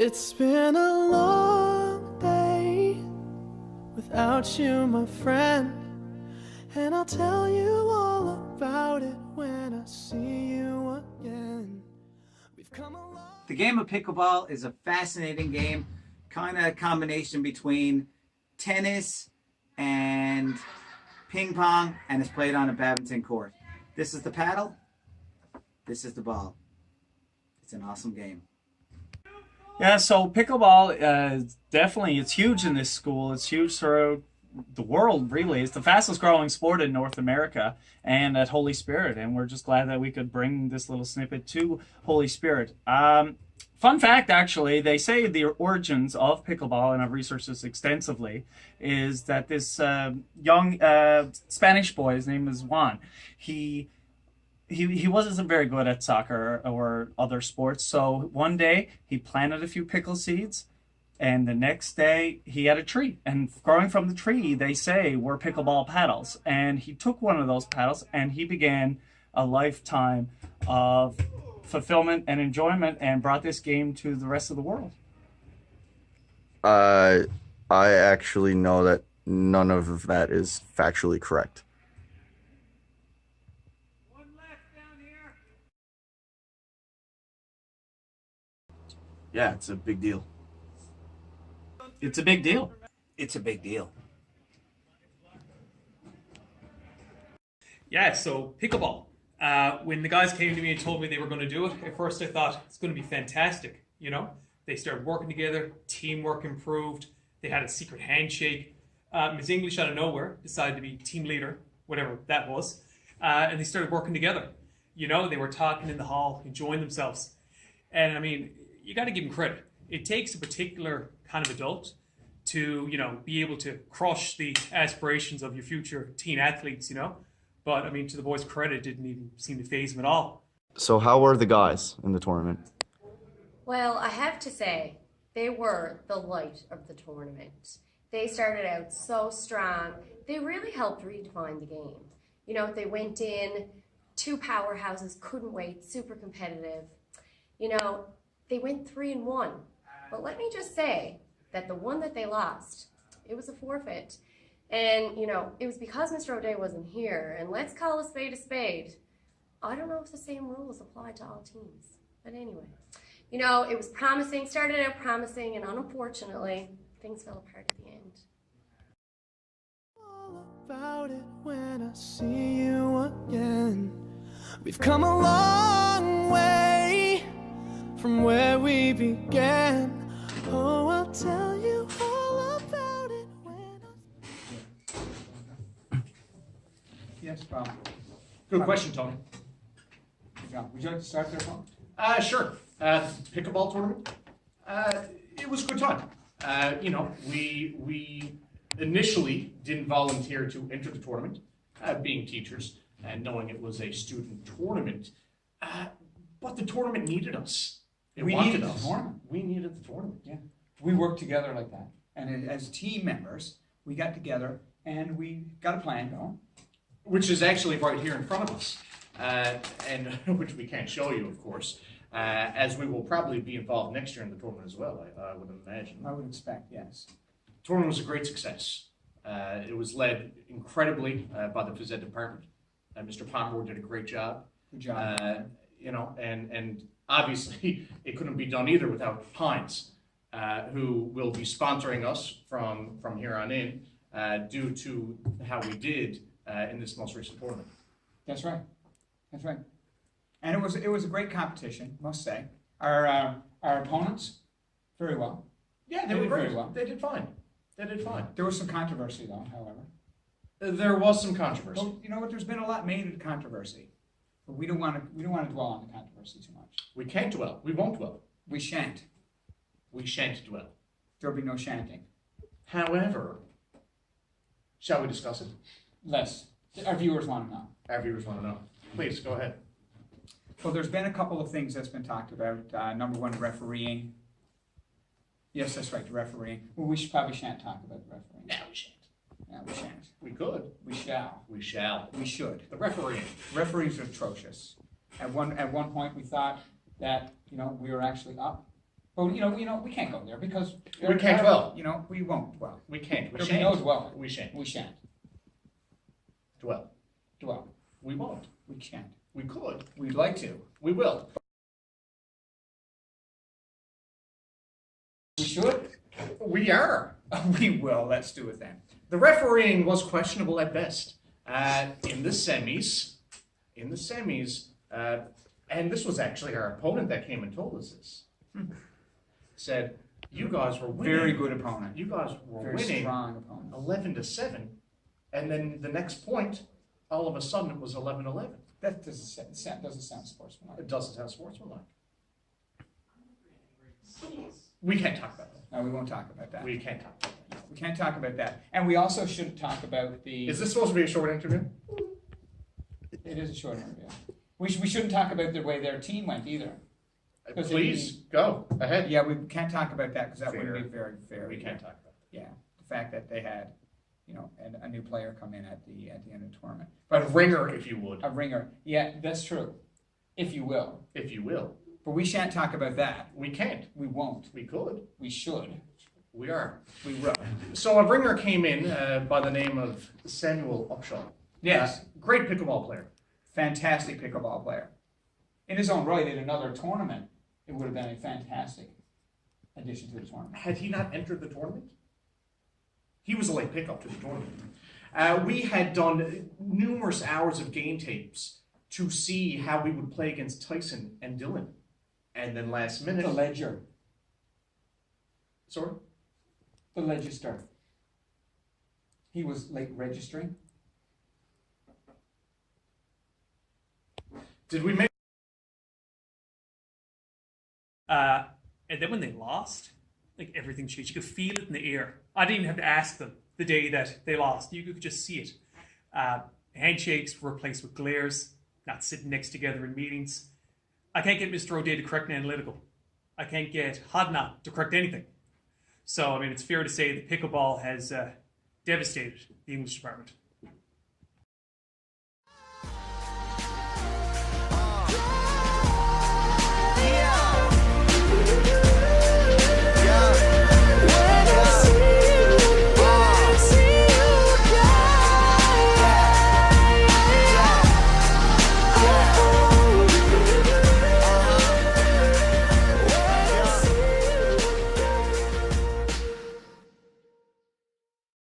It's been a long day without you, my friend, and I'll tell you all about it when I see you again. We've come a long... The game of pickleball is a fascinating game, kind of a combination between tennis and ping pong, and it's played on a badminton court. This is the paddle, this is the ball. It's an awesome game. Yeah, so pickleball, definitely, it's huge in this school. It's huge throughout the world, really. It's the fastest growing sport in North America and at Holy Spirit. And we're just glad that we could bring this little snippet to Holy Spirit. Fun fact, actually, they say the origins of pickleball, and I've researched this extensively, is that this young Spanish boy, his name is Juan, he wasn't very good at soccer or other sports. So one day he planted a few pickle seeds, and the next day he had a tree. And growing from the tree, they say, were pickleball paddles. And he took one of those paddles and he began a lifetime of fulfillment and enjoyment and brought this game to the rest of the world. I actually know that none of that is factually correct. Yeah, it's a big deal. It's a big deal. It's a big deal. Yeah, so pickleball. When the guys came to me and told me they were going to do it, at first I thought it's going to be fantastic. You know, they started working together, teamwork improved, they had a secret handshake. Ms. English out of nowhere decided to be team leader, whatever that was, and they started working together. You know, they were talking in the hall, enjoying themselves. And I mean, you got to give them credit. It takes a particular kind of adult to, you know, be able to crush the aspirations of your future teen athletes, you know. But, I mean, to the boys' credit, it didn't even seem to faze them at all. So how were the guys in the tournament? Well, I have to say, they were the light of the tournament. They started out so strong. They really helped redefine the game. You know, they went in, two powerhouses, couldn't wait, super competitive. You know, they went 3-1. But let me just say that the one that they lost, it was a forfeit. And, you know, it was because Mr. O'Day wasn't here. And let's call a spade a spade. I don't know if the same rules apply to all teams. But anyway, you know, it was promising, started out promising, and unfortunately, things fell apart at the end. All about it when I see you again. We've come a long way from where we began. Oh, I'll tell you all about it when I... Yes, Bob. Good question, Tony. Yeah. Would you like to start there, Bob? Sure. Pickleball tournament. It was a good time. You know, we initially didn't volunteer to enter the tournament, being teachers and knowing it was a student tournament. But the tournament needed us. We needed the tournament. We needed the tournament. Yeah. We worked together like that. And as team members, we got together and we got a plan going. Which is actually right here in front of us. And which we can't show you, of course, as we will probably be involved next year in the tournament as well, I would imagine. I would expect, yes. The tournament was a great success. It was led incredibly by the phys ed department. Mr. Pomeroy did a great job. Good job. You know, and obviously it couldn't be done either without Heinz, who will be sponsoring us from here on in due to how we did in this most recent tournament. That's right. That's right. And it was a great competition, must say. Our opponents, very well. Yeah, they were great. Very well. They did fine. They did fine. There was some controversy, though, however. There was some controversy. Well, you know what? There's been a lot made of controversy, but we don't want to dwell on the controversy too much. We can't dwell. We won't dwell. We shan't. We shan't dwell. There'll be no shanting. However, shall we discuss it? Less. Our viewers want to know. Our viewers want to know. Please, go ahead. Well, there's been a couple of things that's been talked about. Number one, refereeing. Yes, that's right, the refereeing. Well, we probably shan't talk about the refereeing. No, we shan't. No, we shan't. We could. We shall. We shall. We should. The refereeing. Referees are atrocious. At one point, we thought that we were actually up, But we can't go there because We can't dwell. We won't dwell. We can't. We There'll be shan't. no dwelling. We shan't. We shan't Dwell. dwell. We won't. We can't. We could. We'd like to. We will. We should. We are. We will. Let's do it then. The refereeing was questionable at best. In the semis, and this was actually our opponent that came and told us this. Said, you guys were winning. Very good opponent. You guys were Very winning strong opponent. 11-7, and then the next point, all of a sudden it was 11-11. That doesn't sound sportsmanlike. It doesn't sound sportsmanlike. We can't talk about that. No, we won't talk about that. We can't talk about that. We can't talk about that. And we also shouldn't talk about the... Is this supposed to be a short interview? It is a short interview. We shouldn't talk about the way their team went either. Please, go ahead. Yeah, we can't talk about that because that Fair. wouldn't be very fair. We can't talk about Yeah, the fact that they had, a new player come in at the end of the tournament. that. A ringer, if you would. A ringer. Yeah, that's true. If you will. If you will. But we shan't talk about that. We can't. We won't. We could. We should. We are. We will. So a ringer came in by the name of Samuel Upshaw. Yes. Great pickleball player. Fantastic pickleball player. In his own right, in another tournament, it would have been a fantastic addition to the tournament. Had he not entered the tournament? He was a late pickup to the tournament. We had done numerous hours of game tapes to see how we would play against Tyson and Dylan. And then last minute... The ledger. Sorry? The register. He was late registering. Did we make... And then when they lost, like everything changed. You could feel it in the air. I didn't even have to ask them the day that they lost. You could just see it. Handshakes were replaced with glares, not sitting next together in meetings. I can't get Mr. O'Day to correct an analytical. I can't get Hodna to correct anything. So, it's fair to say that pickleball has devastated the English department.